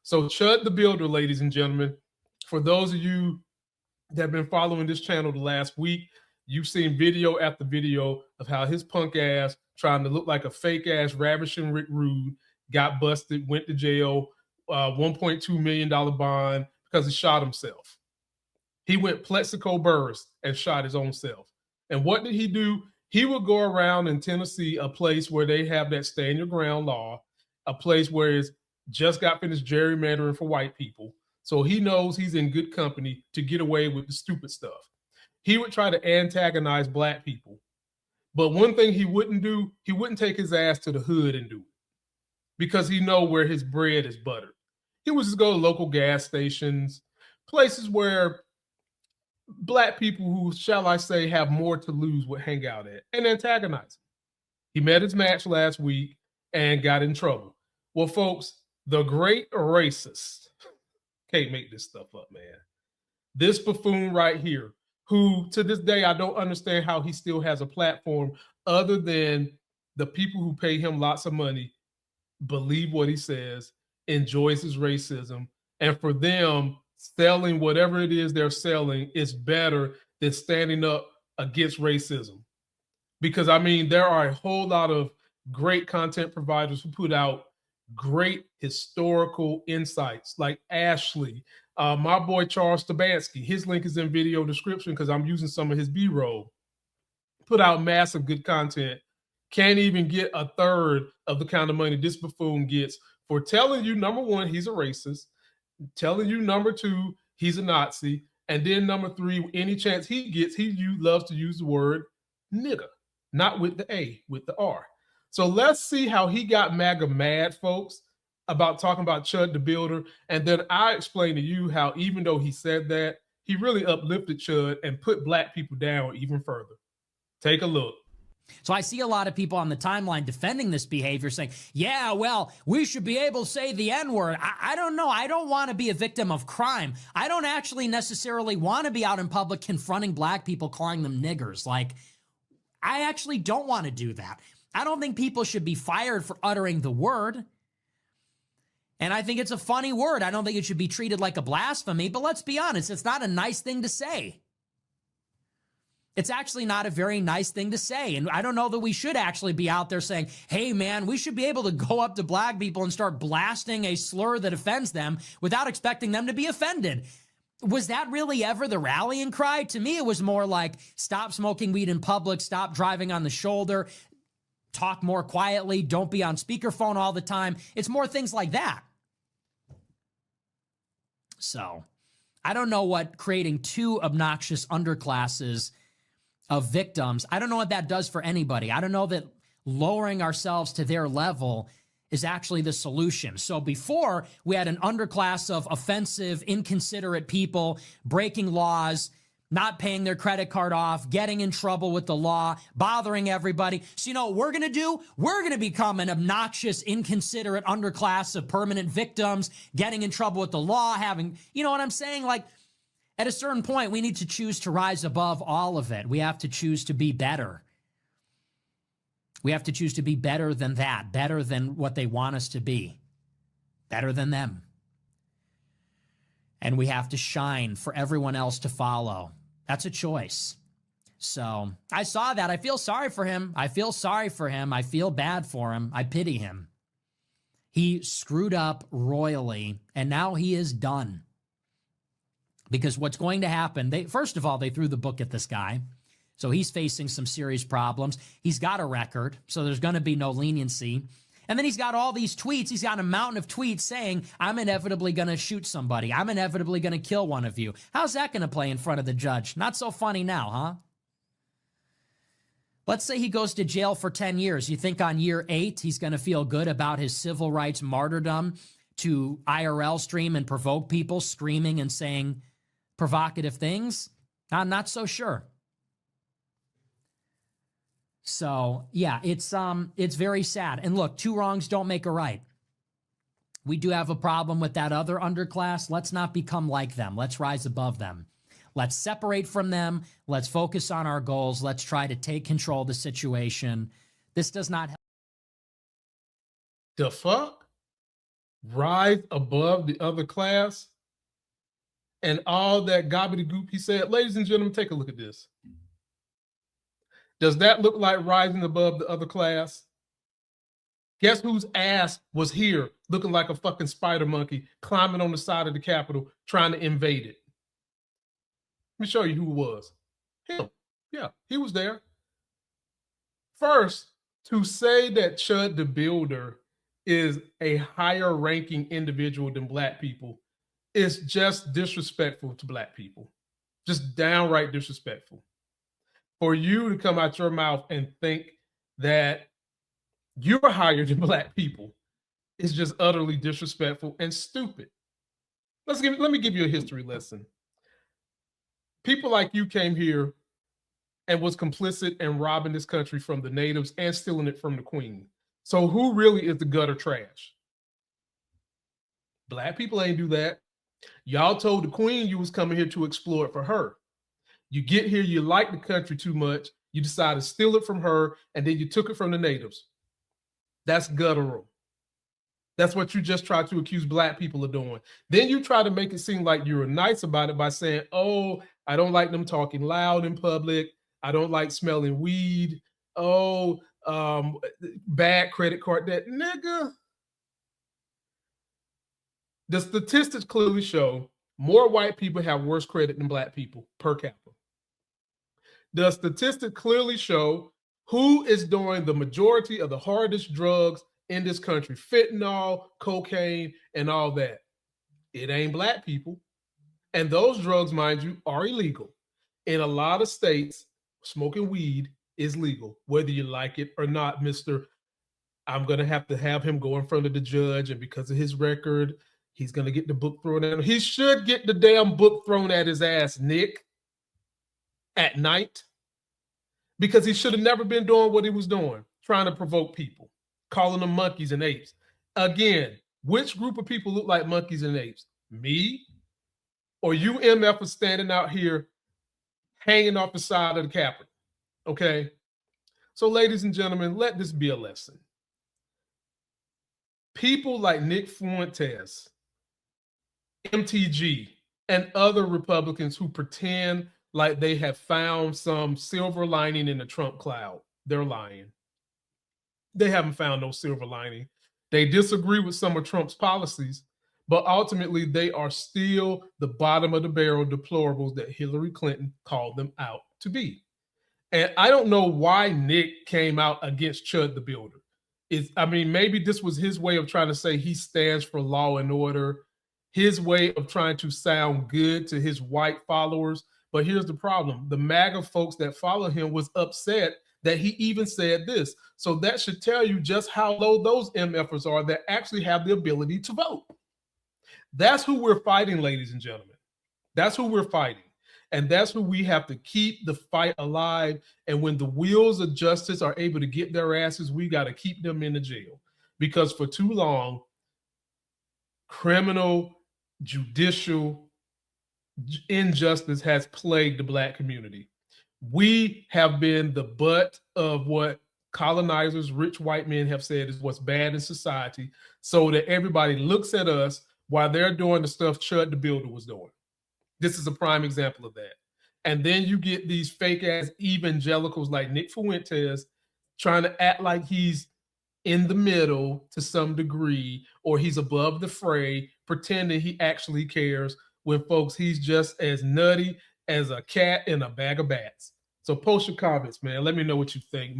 So Chud the Builder, ladies and gentlemen, for those of you that have been following this channel the last week, you've seen video after video of how his punk ass, trying to look like a fake ass ravishing Rick Rude, got busted, went to jail, $1.2 million bond because he shot himself. He went plexico burst and shot his own self. And what did he do? He would go around in Tennessee, a place where they have that stand your ground law, a place where it's just got finished gerrymandering for white people. So he knows he's in good company to get away with the stupid stuff. He would try to antagonize black people. But one thing he wouldn't do, he wouldn't take his ass to the hood and do it, because he know where his bread is buttered. He would just go to local gas stations, places where black people who, shall I say, have more to lose would hang out at and antagonize him. He met his match last week and got in trouble. Well, folks, the great racist, can't make this stuff up, man. This buffoon right here, who to this day, I don't understand how he still has a platform other than the people who pay him lots of money believe what he says, enjoys his racism, and for them, selling whatever it is they're selling is better than standing up against racism. Because, I mean, there are a whole lot of great content providers who put out great historical insights, like Ashley, my boy Charles Stabansky. His link is in video description because I'm using some of his B-roll. Put out massive good content. Can't even get a third of the kind of money this buffoon gets for telling you, number one, he's a racist, telling you, number two, he's a Nazi, and then number three, any chance he gets, he loves to use the word nigga, not with the A, with the R. So let's see how he got MAGA mad, folks, about talking about Chud the Builder. And then I explain to you how, even though he said that, he really uplifted Chud and put black people down even further. Take a look. So I see a lot of people on the timeline defending this behavior, saying, yeah, well, we should be able to say the N-word. I don't know. I don't want to be a victim of crime. I don't actually necessarily want to be out in public confronting black people, calling them niggers. Like, I actually don't want to do that. I don't think people should be fired for uttering the word. And I think it's a funny word. I don't think it should be treated like a blasphemy, but let's be honest, it's not a nice thing to say. It's actually not a very nice thing to say. And I don't know that we should actually be out there saying, hey, man, we should be able to go up to black people and start blasting a slur that offends them without expecting them to be offended. Was that really ever the rallying cry? To me, it was more like, stop smoking weed in public, stop driving on the shoulder, talk more quietly, don't be on speakerphone all the time. It's more things like that. So I don't know what creating two obnoxious underclasses of victims, I don't know what that does for anybody. I don't know that lowering ourselves to their level is actually the solution. So before, we had an underclass of offensive, inconsiderate people breaking laws, not paying their credit card off, getting in trouble with the law, bothering everybody. So you know what we're going to do? We're going to become an obnoxious, inconsiderate underclass of permanent victims, getting in trouble with the law, having, you know what I'm saying? Like, at a certain point, we need to choose to rise above all of it. We have to choose to be better. We have to choose to be better than that, better than what they want us to be, better than them. And we have to shine for everyone else to follow. That's a choice. So I saw that. I feel sorry for him. I feel sorry for him. I feel bad for him. I pity him. He screwed up royally, and now he is done. Because what's going to happen, first of all, they threw the book at this guy. So he's facing some serious problems. He's got a record, so there's going to be no leniency. And then he's got all these tweets. He's got a mountain of tweets saying, I'm inevitably going to shoot somebody. I'm inevitably going to kill one of you. How's that going to play in front of the judge? Not so funny now, huh? Let's say he goes to jail for 10 years. You think on year 8, he's going to feel good about his civil rights martyrdom to IRL stream and provoke people screaming and saying provocative things? I'm not so sure. So, yeah, it's very sad. And look, two wrongs don't make a right. We do have a problem with that other underclass. Let's not become like them. Let's rise above them. Let's separate from them. Let's focus on our goals. Let's try to take control of the situation. This does not help. The fuck? rise above the other class, and all that gobbledygook he said. Ladies and gentlemen, take a look at this. Does that look like rising above the other class? Guess whose ass was here looking like a fucking spider monkey climbing on the side of the Capitol trying to invade it? Let me show you who it was. Him. Yeah, he was there. First, to say that Chud the Builder is a higher ranking individual than Black people is just disrespectful to Black people. Just downright disrespectful. For you to come out your mouth and think that you're higher than Black people is just utterly disrespectful and stupid. Let me give you a history lesson. People like you came here and was complicit in robbing this country from the natives and stealing it from the queen. So who really is the gutter trash? Black people ain't do that. Y'all told the queen you was coming here to explore it for her. You get here, you like the country too much, you decide to steal it from her, and then you took it from the natives. That's guttural. That's what you just try to accuse Black people of doing. Then you try to make it seem like you were nice about it by saying, oh, I don't like them talking loud in public. I don't like smelling weed. Oh, bad credit card debt. Nigga. The statistics clearly show more white people have worse credit than Black people per capita. The statistics clearly show who is doing the majority of the hardest drugs in this country: fentanyl, cocaine, and all that. It ain't Black people. And those drugs, mind you, are illegal. In a lot of states, smoking weed is legal, whether you like it or not, Mr. I'm going to have him go in front of the judge, and because of his record, he's going to get the book thrown at him. He should get the damn book thrown at his ass, Nick, at night, because he should have never been doing what he was doing, trying to provoke people, calling them monkeys and apes. Again, which group of people look like monkeys and apes? Me or you MF is standing out here hanging off the side of the Capitol? Okay? So, ladies and gentlemen, let this be a lesson. People like Nick Fuentes, MTG, and other Republicans who pretend like they have found some silver lining in the Trump cloud, they're lying. They haven't found no silver lining. They disagree with some of Trump's policies, but ultimately they are still the bottom of the barrel deplorables that Hillary Clinton called them out to be. And I don't know why Nick came out against Chud the Builder. Maybe this was his way of trying to say he stands for law and order, his way of trying to sound good to his white followers. But here's the problem. The MAGA folks that follow him was upset that he even said this. So that should tell you just how low those MFers are that actually have the ability to vote. That's who we're fighting, ladies and gentlemen. That's who we're fighting. And that's who we have to keep the fight alive. And when the wheels of justice are able to get their asses, we got to keep them in the jail. Because for too long, criminal, judicial injustice has plagued the Black community. We have been the butt of what colonizers, rich white men have said is what's bad in society, so that everybody looks at us while they're doing the stuff Chud the Builder was doing. This is a prime example of that. And then you get these fake ass evangelicals like Nick Fuentes trying to act like he's in the middle to some degree, or he's above the fray, pretending he actually cares, when folks, he's just as nutty as a cat in a bag of bats. So post your comments, man. Let me know what you think.